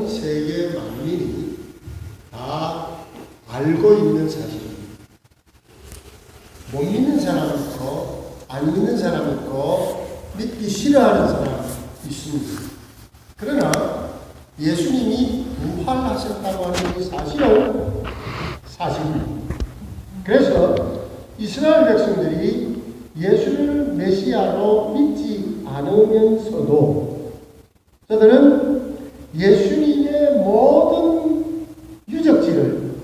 온 세계 만민이 다 알고 있는 사실입니다. 못 믿는 사람 있고 안 믿는 사람 있고 믿기 싫어하는 사람 있습니다. 그러나 예수님이 부활하셨다고 하는 이 사실은 사실입니다. 그래서 이스라엘 백성들이 예수를 메시아로 믿지 않으면서도 저들은 예수님의 모든 유적지를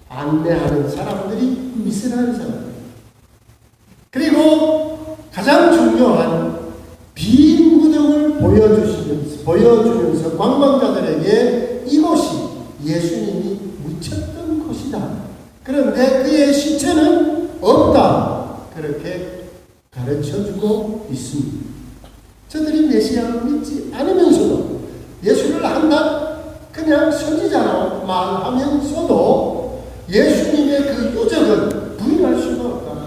안내하는 사람들이 이스라엘 사람입니다. 그리고 가장 중요한 빈 무덤을 보여주면서 관광자들에게 이곳이 예수님이 묻혔던 곳이다. 그런데 그의 시체는 없다. 그렇게 가르쳐주고 있습니다. 저들이 메시아를 믿지 않으면서도 예수를 한다 그냥 선지자라고 말하면서도 예수님의 그 유적은 부인할 수가 없다.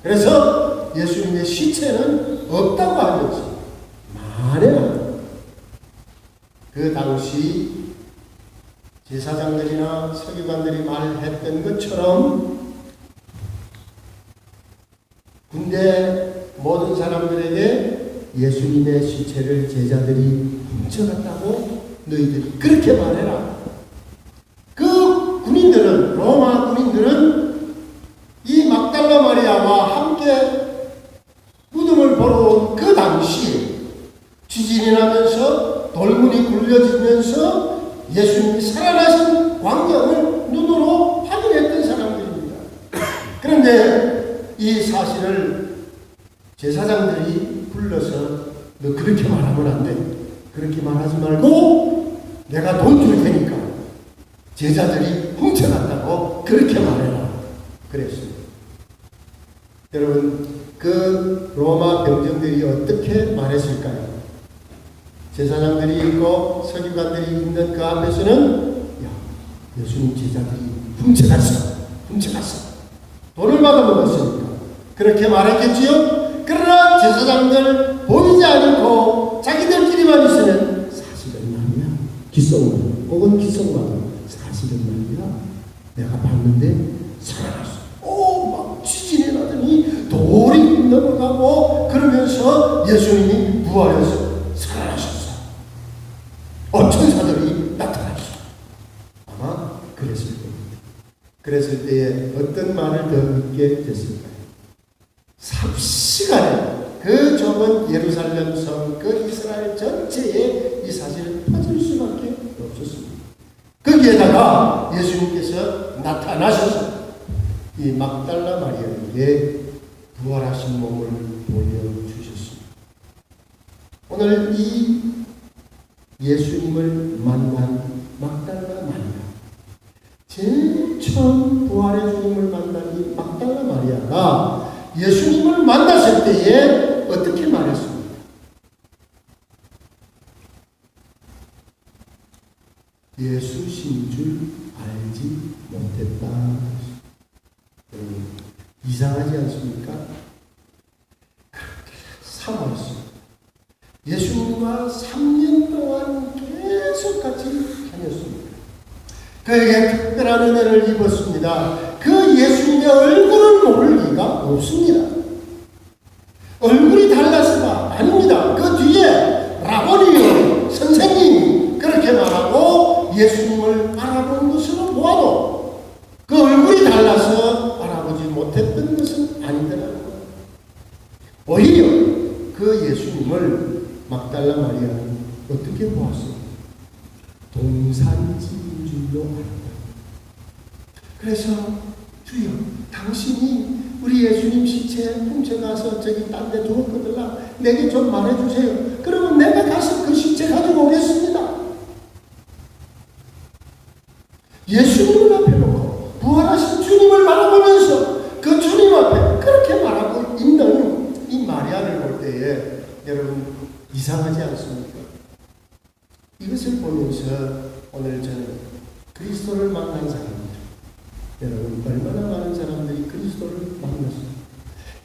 그래서 예수님의 시체는 없다고 하면서 말해요. 그 당시 제사장들이나 서기관들이 말했던 것처럼 군대 모든 사람들에게 예수님의 시체를 제자들이 훔쳐갔다고 너희들이 그렇게 말해라. 그 군인들은, 로마 군인들은 이 막달라 마리아와 함께 무덤을 보러 온 그 당시에 지진이 나면서 돌문이 굴려지면서 예수님이 살아나신 광경을 눈으로 확인했던 사람들입니다. 그런데 이 사실을 제사장들이 불러서 너 그렇게 말하면 안 돼. 그렇게 말하지 말고 내가 돈 줄 테니까 제자들이 훔쳐갔다고 그렇게 말해라. 그랬습니다. 여러분, 그 로마 병정들이 어떻게 말했을까요? 제사장들이 있고 서기관들이 있는 그 앞에서는 야, 예수님 제자들이 훔쳐갔어. 돈을 받아먹었으니까 그렇게 말했겠지요? 그러나 제사장들 보이지 않고 자기들끼리만 있으면 사실은 말이야. 기성만 혹은 기성만 사실은 말이야. 내가 봤는데 살아났어. 막 지진이 나더니 돌이 넘어가고 그러면서 예수님이 부활해서 살아나셨어. 천사들이 나타났어. 아마 그랬을 겁니다. 그랬을 때에 어떤 말을 더 믿게 됐을까요? 삽시간에 그 좁은 예루살렘 성, 그 이스라엘 전체에 이 사실은 퍼질 수밖에 없었습니다. 거기에다가 예수님께서 나타나셔서 이 막달라 마리아에게 부활하신 몸을 보여주셨습니다. 오늘 이 예수님을 만난 막달라 마리아, 제일 처음 부활의 주님을 만난 이 막달라 마리아가 예수님을 만났을 때에 어떻게 말했습니까? 예수신 줄 알지 못했다. 이상하지 않습니까? 그렇게 사모했습니다. 예수님과 3년 동안 계속 같이 다녔습니다. 그에게 특별한 은혜를 입었습니다. 그 예수님의 얼굴을 모를 리가 없습니다. 얼굴이 달라서가 아닙니다. 그 뒤에 라보니요, 선생님 그렇게 말하고 예수님을 알아본 것으로 보아도 그 얼굴이 달라서 알아보지 못했던 것은 아니더라고요. 오히려 그 예수님을 막달라 마리아는 어떻게 보았어요? 동산지인 줄로 알았다. 그래서 주여, 당신이 우리 예수님 시체 훔쳐가서 저기 딴 데 두었거들라 내게 좀 말해주세요. 그러면 내가 가서 그 시체 가지고 오겠습니다. 예수님을 앞에 놓고 부활하신 주님을 바라보면서 그 주님 앞에 그렇게 말하고 있는 이 마리아를 볼 때에 여러분 이상하지 않습니까? 이것을 보면서 오늘 저는 그리스도를 만난 사람들, 여러분 얼마나 많은 사람들이 그리스도를 만났습니까?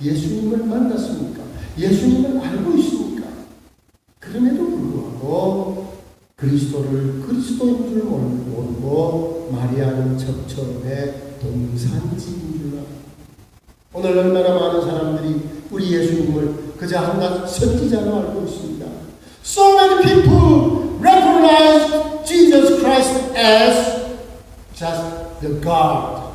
예수님을 만났습니까? 예수님을 알고 있습니까? 그럼에도 불구하고 그리스도를 그리스도인 줄 모르고 마리아는 처음에 동산지인 줄 알고, 오늘 얼마나 많은 사람들이 우리 예수님을 그저 한낱 선지자로 알고 있습니다. So many people recognize Jesus Christ as just the God.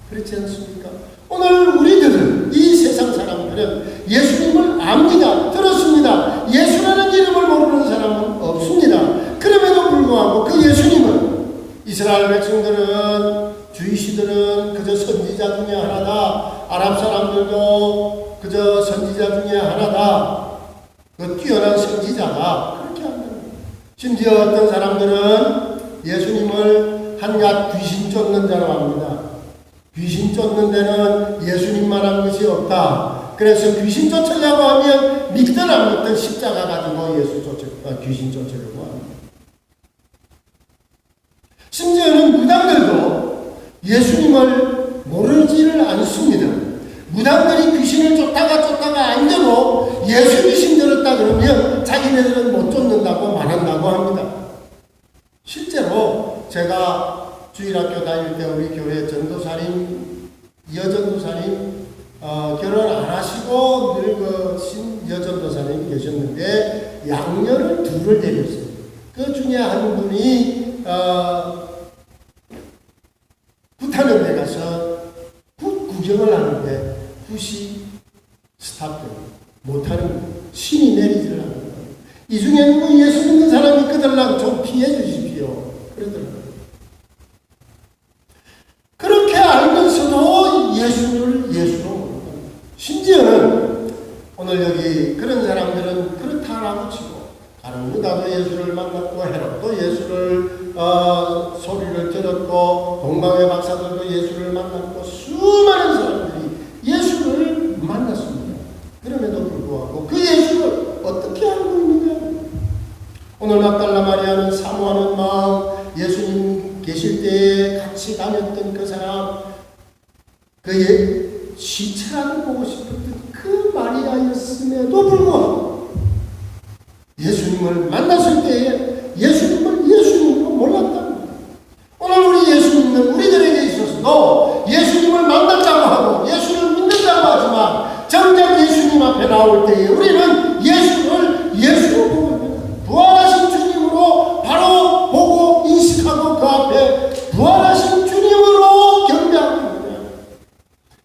그렇지 않습니까? 오늘 우리들은, 이 세상 사람들은 예수님을 압니다. 들었습니다. 예수라는 이름을 모르는 사람은 없습니다. 그럼에도 불구하고 그 예수님은 이스라엘 백성들은, 주이시들은 그저 선지자 중에 하나다. 아랍 사람들도 그저 선지자 중에 하나다. 그 뛰어난 선지자가 그렇게 한다는 거예요. 심지어 어떤 사람들은 예수님을 한낱 귀신 쫓는 자로 합니다. 귀신 쫓는 데는 예수님만한 것이 없다. 그래서 귀신 쫓으려고 하면 믿든 안 믿든 십자가 가지고 귀신 쫓으려고 합니다. 심지어는 무당들도 예수님을 모르지를 않습니다. 무당들이 귀신을 쫓다가 안 되고 예수 귀신 들었다 그러면 자기네들은 못 쫓는다고 말한다고 합니다. 실제로 제가 주일학교 다닐 때 우리 교회 전도사님, 여전도사님, 결혼 안 하시고 늙으신 여전도사님이 계셨는데 양녀를 둘을 데렸어요. 그 중에 한 분이 굿하는 데 가서 굿 구경을 하는데 굿이 스탑돼요. 못하는 거예요. 신이 내리지를 않는 거예요. 이 중에 누구 예수 믿는 사람이 그들랑 좀 피해 주십시오. 그러더라고요. 그렇게 알면서도 예수를 예수로 모르는 겁니다. 심지어는 오늘 여기 그런 사람들은 그렇다라고 치고 다른 유다도 예수를 만났고 헤롯도 예수를 소리를 들었고 동방의 박사들도 예수를 만났고 수많은 사람들이 예수를 만났습니다. 그럼에도 불구하고 그 예수를 어떻게 알고 있느냐? 오늘 막달라 마리아는 사모하는 마음, 예수님 계실 때에 같이 다녔던 그 사람, 그의 시체라도 보고 싶었던 그 마리아였음에도 불구하고 예수님을 만났을 때에 예수님을 예수님으로 몰랐다는 거예요. 오늘 우리 예수 믿는 우리들에게 있어서도 예수님을 만났다고 하고 예수를 믿는다고 하지만 정작 예수님 앞에 나올 때에 우리는 예수를 예수로 보고 있습니다. 부활하신 주님으로 바로 보고 인식하고 그 앞에 부활하신 주님으로 경배하고 있습니다.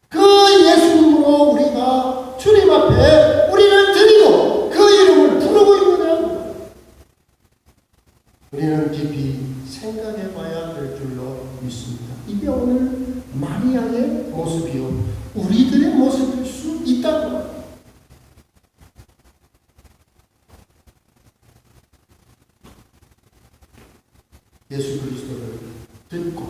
그 예수님으로 우리가 주님 앞에 우리를 드리고 그 이름을 부르고 있느냐? 우리는 깊이 생각해 봐야 될 줄로 믿습니다. 이게 오늘 마리아의 모습이요, 우리들의 모습일 수 있다고 합니다. 예수 그리스도를 듣고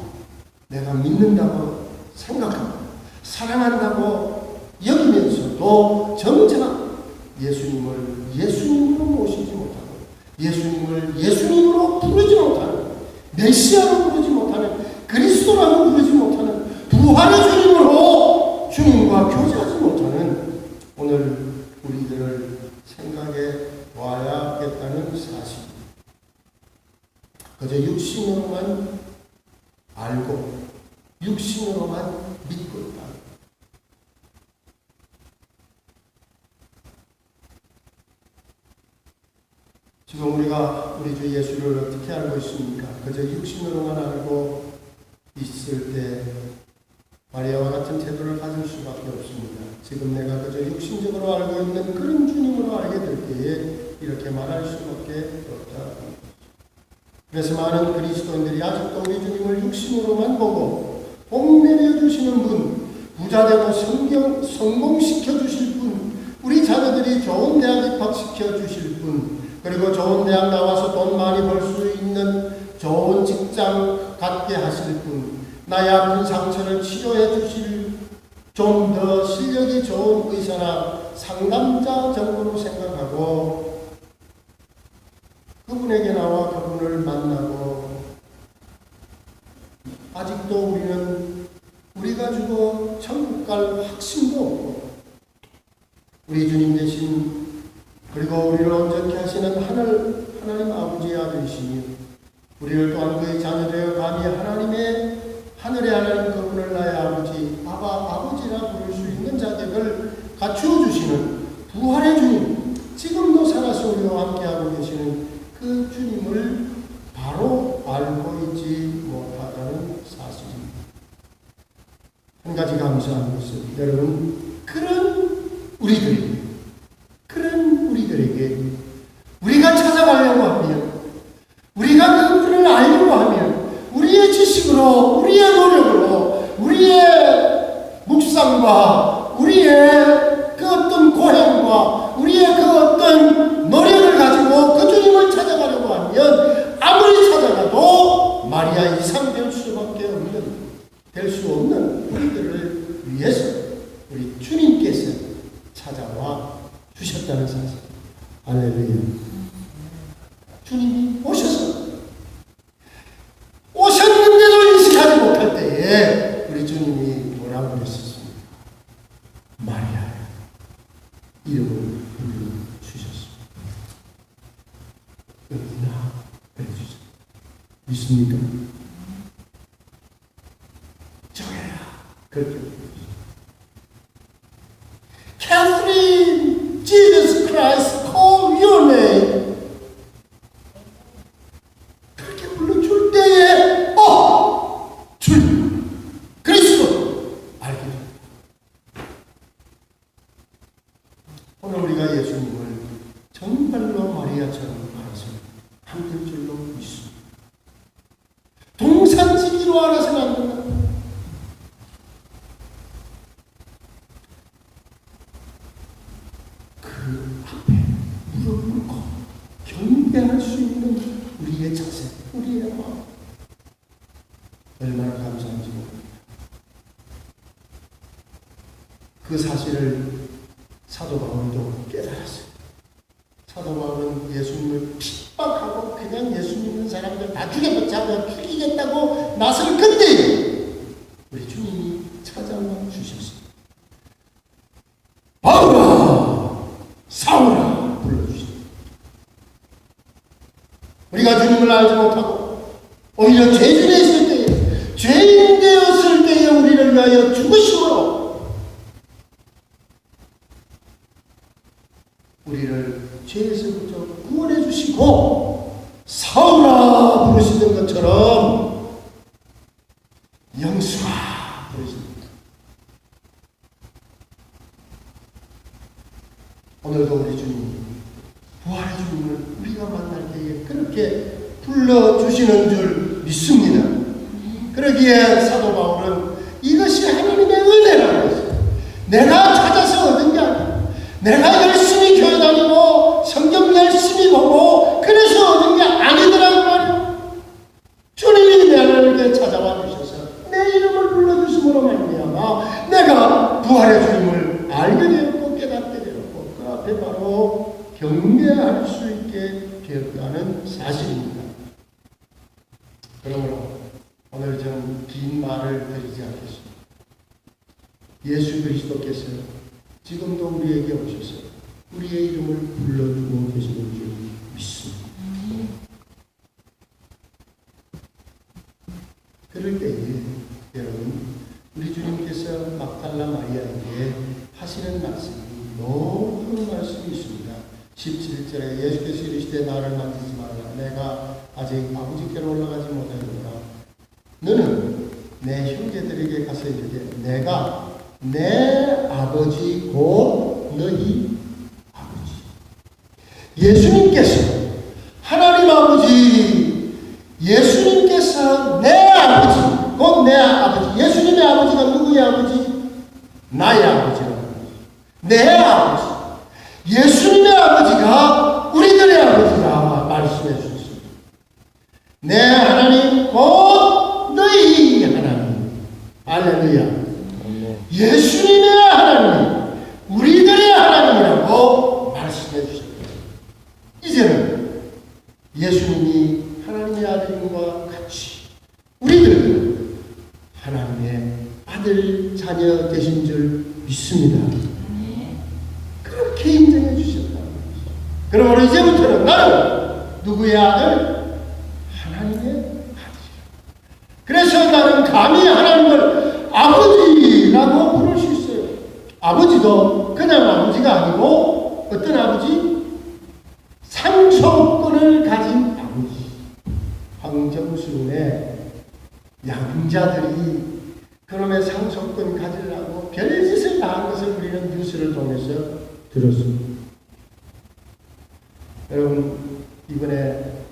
내가 믿는다고 생각하고 사랑한다고 여기면서도 정작 예수님을 예수님으로 모시지 못하고 예수님을 예수님으로 부르지 못하는, 메시아로 부르지 못하는, 그리스도라고 부르지 못하는, 부활의 주님으로 주님과 교제하지 못하는 오늘 우리들을 생각해 봐야겠다는 사실. 그저 육신으로만 알고 육신으로만 믿고 있다. 지금 우리가 우리 주 예수를 어떻게 알고 있습니까? 그저 육신으로만 알고 있을 때 마리아와 같은 태도를 가질 수밖에 없습니다. 지금 내가 그저 육신적으로 알고 있는 그런 주님으로 알게 될 때에 이렇게 말할 수밖에 없다. 그래서 많은 그리스도인들이 아직도 우리 주님을 육신으로만 보고 복매려 주시는 분, 부자되고 성공시켜 주실 분, 우리 자녀들이 좋은 대학 입학시켜 주실 분, 그리고 좋은 대학 나와서 돈 많이 벌 수 있는 좋은 직장 갖게 하실 분, 나의 아픈 상처를 치료해 주실 좀 더 실력이 좋은 의사나 상담자 정도로 생각하고 그분에게 나와 그분을 만나고 아직도 우리는 우리 가지고 천국 갈 확신도 없고 우리 주님 대신 그리고 우리를 온전케 하시는 하나님 아버지의 아들이시니 우리를 또한 그의 자녀되어 감히 하늘의 하나님 그분을 나의 아버지 아버지라 부를 수 있는 자격을 갖추어 주시는 부활의 주님, 지금도 살아서 우리와 함께하고 계시는 그 주님을 바로 알고 있지 못하다는 사실입니다. 한 가지 감사한 것은 여러분, 그런 우리들에게 우리가 찾아가려고 하면, 우리가 그분을 알려고 하면, 우리의 지식으로, 우리의 노력으로, 우리의 묵상과 우리의 그 어떤 고행과 우리의 그 어떤 노력을 가지고 그 주님을 찾아가려고 하면 아무리 찾아가도 마리아 이상 될 수 없는 우리들을 위해서 우리 주님께서 찾아와 주셨다는 사실. 할렐루야. 주님이 오셨는데도 인식하지 못할 때에 우리 주님이 뭐라고 그랬었습니까? 마리아 이름을 불러주셨습니다. 여기나 해주셨습니다. 믿습니까? 저야 그렇게 Catherine, Jesus Christ, call your name. 그렇게 불러줄 때에 주님, 그리스도 알게 됩니다. 오늘 우리가 예수님을 정말로 마리아처럼 알아서 함들 줄로 믿습니다. 동산지기로 알아서는 안 된다. 그 앞에 무릎 꿇고 경배할 수 있는 우리의 자세, 우리의 마음, 얼마나 감사한지 모릅니다. 그 사실을 사도 바울도 깨달았어요. 사도 바울은 예수님을 핍박하고 그냥 예수 믿는 사람들 다 죽이겠다고 나설 그때 우리 주님이 찾아와 주셨어요. 바울아, 사울아 불러주셨어요. 우리가 주님을 알지 못하고 오히려 죄인 되었을 때에 우리를 위하여 죽으심으로 우리를 죄에서부터 구원해 주시고 사울아 부르시는 것처럼 영수아 부르십니다. 오늘도 우리 주님, 부활의 주님을 우리가 만날 때에 그렇게 불러주시는 줄 믿습니다. 그러기에 사도 바울은 이것이 하나님의 은혜라는 것이에요. 내가 찾아서 얻은 게 아니에요. 내가 열심히 교회 다니고 성경 열심히 보고 그래서 얻은 게 아니더라고 말이에요. 주님이 내게 찾아와 주셔서 내 이름을 불러주심으로 말미암아 내가 부활의 주님을 알게 되었고 깨닫게 되었고 그 앞에 바로 경배할 수 있게 되었다는 사실입니다. 그러므로 오늘 저는 긴 말을 드리지 않겠습니다. 예수 그리스도께서 지금도 우리에게 오셔서 우리의 이름을 불러주고 계시는 줄 믿습니다. 그럴 때에 여러분, 우리 주님께서 막달라 마리아에게 하시는 말씀이 너무 큰 말씀이 있습니다. 17절에 예수께서 이르시되 나를 만지지 말라. 내가 아직 아버지께로 올라가지 못하노라. 너는 내 형제들에게 가서 이르되 내가 내 아버지 곧 너희 아버지. 예수님께서 하나님 아버지, 예수님께서 내 아버지 곧 내 아버지. 예수님의 아버지가 누구의 아버지? 나의 아버지라는 거죠. 내 아버지. 예수님의 아버지가 우리들의 아버지라 말씀해 주셨습니다. 내 하나님 곧 너희 하나님. 할렐루야. 예수님의 하나님, 우리들의 하나님이라고 말씀해 주셨습니다. 이제는 예수님이 하나님의 아들님과 같이 우리들은 하나님의 아들, 자녀 되신 줄 믿습니다. 그렇게 인정해 주셨다는 것입니다. 그러므로 이제부터는 나는 누구의 아들? 하나님의 아들이야. 그래서 나는 감히 하나님을 아버지라고 부를 수 있어요. 아버지도 그냥 아버지가 아니고 어떤 아버지? 상속권을 가진 아버지. 황정순의 양자들이 그놈의 상속권 가지려고 별짓을 다 한 것을 우리는 뉴스를 통해서 들었습니다. 여러분, 이번에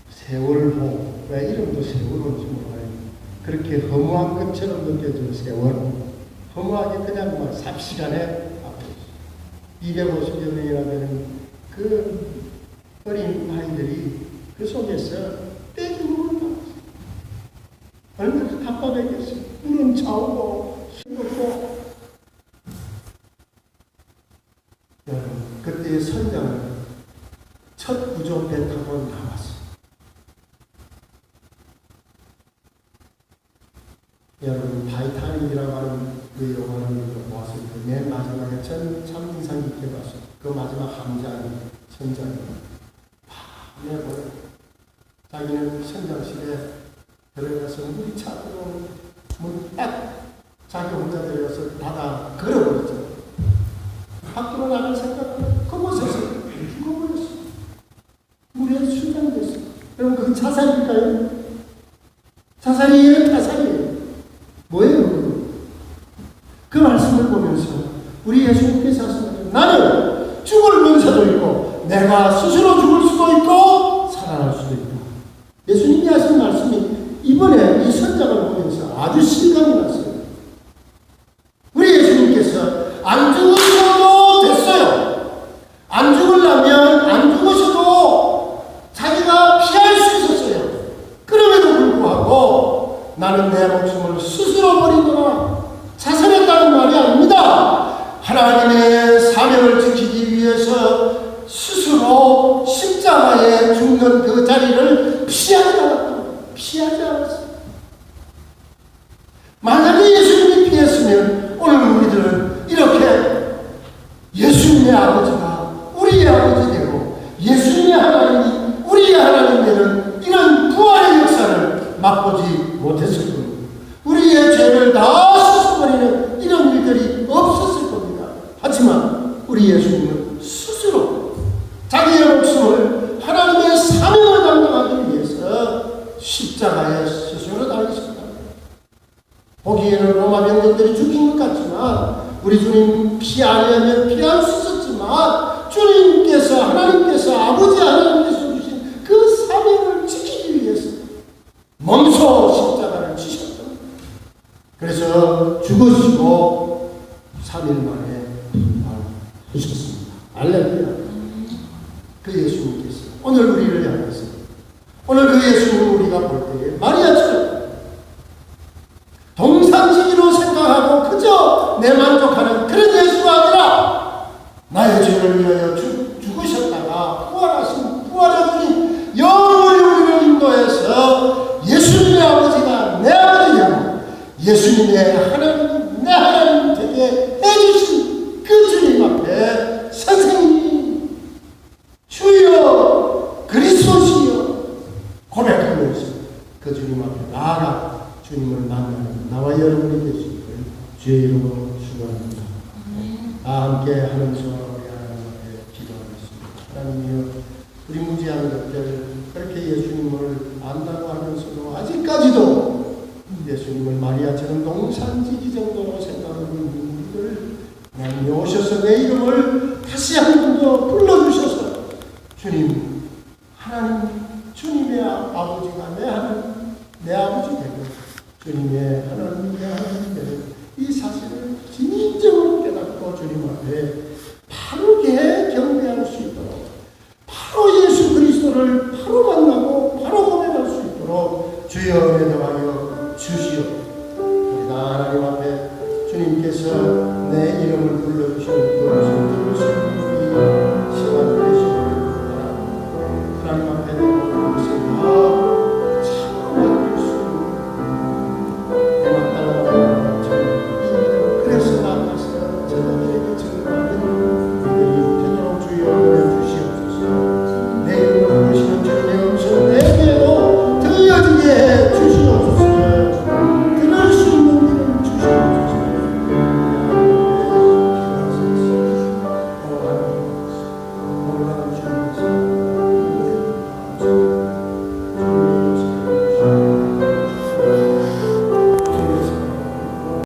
세월호, 왜 이름도 세월호인지 몰라요. 그렇게 허무한 것처럼 느껴지는 세월. 허무하게 그냥 막 삽시간에 250여 명이나 되는 그 어린 아이들이 그 속에서 떼죽음을 받았어요. 얼마나 답답했겠어요. 물은 차오고 싱겁고. 여러분, 그때의 선장은 첫 구조배 타고 나왔어요. 여러분, 타이타닉이라고 하는 그 영화를 보았을 때 맨 마지막에 참 인상 깊게 봤어요. 그 마지막 함장, 선장이 밤에 보여. 자기는 선장실에 들어가서 물이 차고 문 딱 자기 혼자 들어가서 닫아 걸어버렸죠. 밖으로 나갈 생각은 그곳에서 죽어버렸어. 물에 순장됐어. 여러분, 그건 자살일까요? 자살이에요? 타살이에요? 뭐예요? 그 말씀을 보면서 우리 예수님께서 하시는 나는 죽을 명사도 있고 내가 스스로 죽을 수도 있고 살아날 수도 있다. 예수님이 하신 말씀이 이번에 이 선장을 보면서 아주 실감이 났어요. 우리 예수님께서 안 죽으셔도 됐어요. 안 죽으려면 안 죽으셔도 자기가 피할 수 있었어요. 그럼에도 불구하고 나는 내 목숨을 스스로 버리거나 자살했다는 말이 아닙니다. 하나님의 사명을 지키기 위해서 스스로 십자가에 죽는 그 자리를 피하지 않았다. 피하지 않았어요. 만약에 예수님이 피했으면 오늘 우리들은 이렇게 예수님의 아버지가 우리의 아버지 되고 예수님의 하나님이 우리의 하나님 되는 이런 부활의 역사를 맛보지 못했을 겁니다. 우리의 죄를 다 씻어버리는 이런 일들이 없었을 겁니다. 하지만 우리 예수님은 스스로 자기의 목숨을 하나님의 사명을 감당하기 위해서 십자가에 스스로 달리셨다. 보기에는 로마 병력들이 죽인 것 같지만 우리 주님 피하려면 피할 수 있었지만 주님께서 하나님께서 아버지 하나님께서 주신 그 사명을 지키기 위해서 몸소 십자가를 지셨다. 그래서 죽으시고 3일 만에 부활하셨습니다. 할렐루야. 그 예수님께서 오늘 우리를 향해서 오늘 그 예수님을 우리가 볼 때에 마리아처럼 동산지기로 생각하고 그저 내 만족하는 그런 예수가 아니라 나의 죄를 위하여 죽으셨다가 부활의 주님 영원히 우리를 인도해서 예수님의 아버지가 내 아버지 되고 예수님의 하나님 내 하나님 되게 해주신 그 주님 앞에 선생님 주여 그리스도시여 고백하면서 그 주님 앞에 나아가 주님을 만나는 나와 여러분이 되시기를 주의 이름으로 축원합니다. 다 함께 하면서 우리 하나님 앞에 기도하겠습니다. 하나님이여, 우리 무지한 것들 그렇게 예수님을 안다고 하면서도 아직까지도 예수님을 마리아처럼 동산지기 정도로 생각하고 있는 우리들 하나님이 오셔서 내 이름을 다시 한 번 더 불러주셔서 주님